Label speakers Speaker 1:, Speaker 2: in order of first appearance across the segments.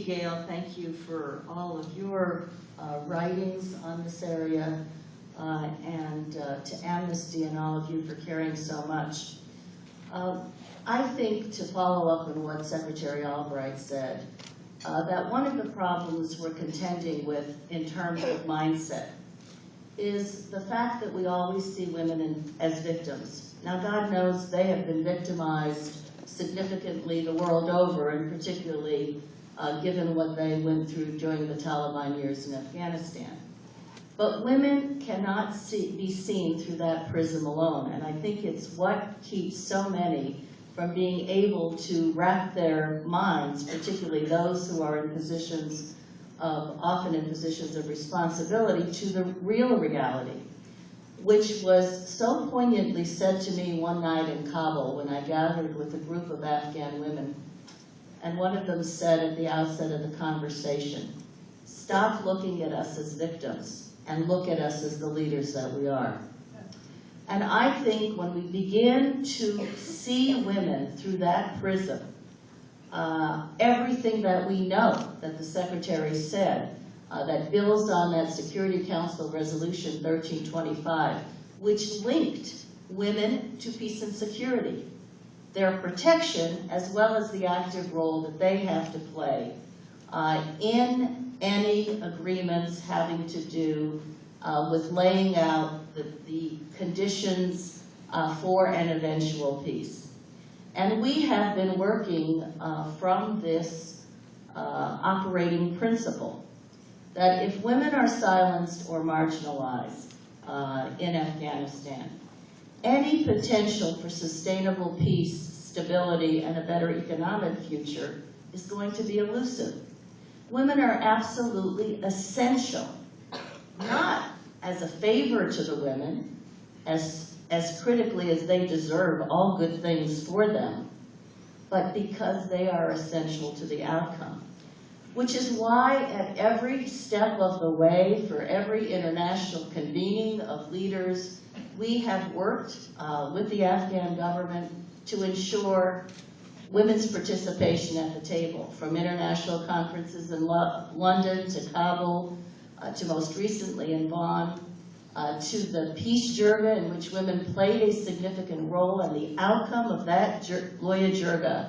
Speaker 1: Gail, thank you for all of your writings on this area, and to Amnesty and all of you for caring so much. I think, to follow up on what Secretary Albright said, that one of the problems we're contending with in terms of mindset is the fact that we always see women as victims. Now, God knows they have been victimized significantly the world over, and particularly given what they went through during the Taliban years in Afghanistan. But women cannot be seen through that prism alone, and I think it's what keeps so many from being able to wrap their minds, particularly those who are in positions often in positions of responsibility, to the real reality, which was so poignantly said to me one night in Kabul when I gathered with a group of Afghan women. And one of them said at the outset of the conversation, "Stop looking at us as victims and look at us as the leaders that we are." And I think when we begin to see women through that prism, everything that we know that the Secretary said that builds on that Security Council Resolution 1325, which linked women to peace and security, their protection as well as the active role that they have to play in any agreements having to do with laying out the conditions for an eventual peace. And we have been working from this operating principle that if women are silenced or marginalized in Afghanistan, any potential for sustainable peace, stability, and a better economic future is going to be elusive. Women are absolutely essential, not as a favor to the women, as critically as they deserve all good things for them, but because they are essential to the outcome. Which is why at every step of the way, for every international convening of leaders, we have worked with the Afghan government to ensure women's participation at the table, from international conferences in London to Kabul, to most recently in Bonn, to the Peace Jirga, in which women played a significant role, and the outcome of that Loya Jirga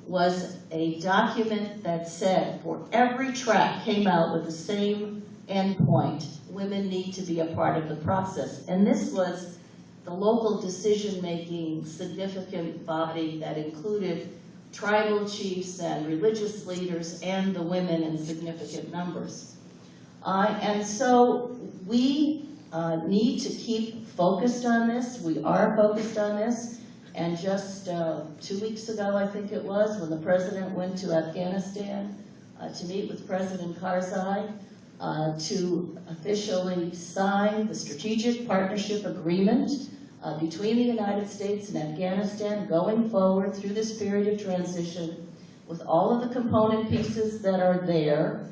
Speaker 1: was a document that said, for every track came out with the same endpoint: women need to be a part of the process. And this was the local decision-making significant body that included tribal chiefs and religious leaders and the women in significant numbers. And so we need to keep focused on this. We are focused on this. And just 2 weeks ago, I think it was, when the president went to Afghanistan to meet with President Karzai to officially sign the Strategic Partnership Agreement between the United States and Afghanistan going forward through this period of transition with all of the component pieces that are there.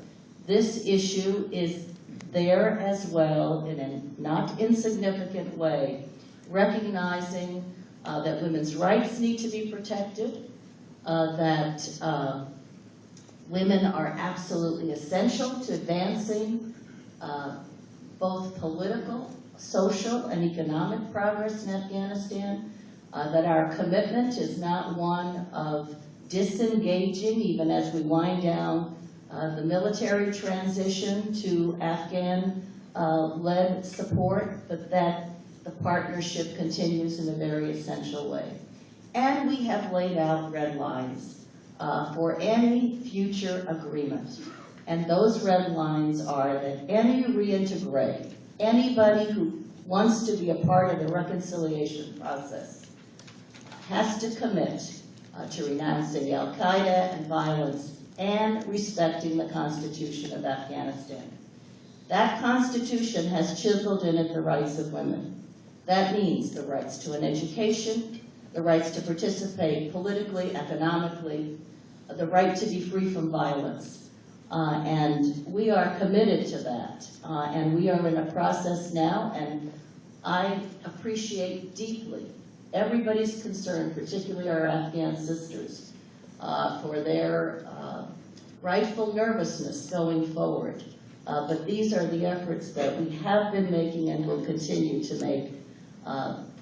Speaker 1: This issue is there as well in a not insignificant way, recognizing that women's rights need to be protected, that women are absolutely essential to advancing both political, social, and economic progress in Afghanistan, that our commitment is not one of disengaging, even as we wind down the military transition to Afghan-led support, but that the partnership continues in a very essential way. And we have laid out red lines for any future agreement. And those red lines are that any reintegrate, anybody who wants to be a part of the reconciliation process, has to commit to renouncing al-Qaeda and violence and respecting the Constitution of Afghanistan. That Constitution has chiseled in it the rights of women. That means the rights to an education, the rights to participate politically, economically, the right to be free from violence. And we are committed to that. And we are in a process now, and I appreciate deeply everybody's concern, particularly our Afghan sisters, for their rightful nervousness going forward. But these are the efforts that we have been making and will continue to make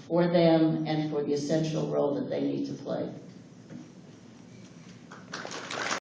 Speaker 1: for them and for the essential role that they need to play.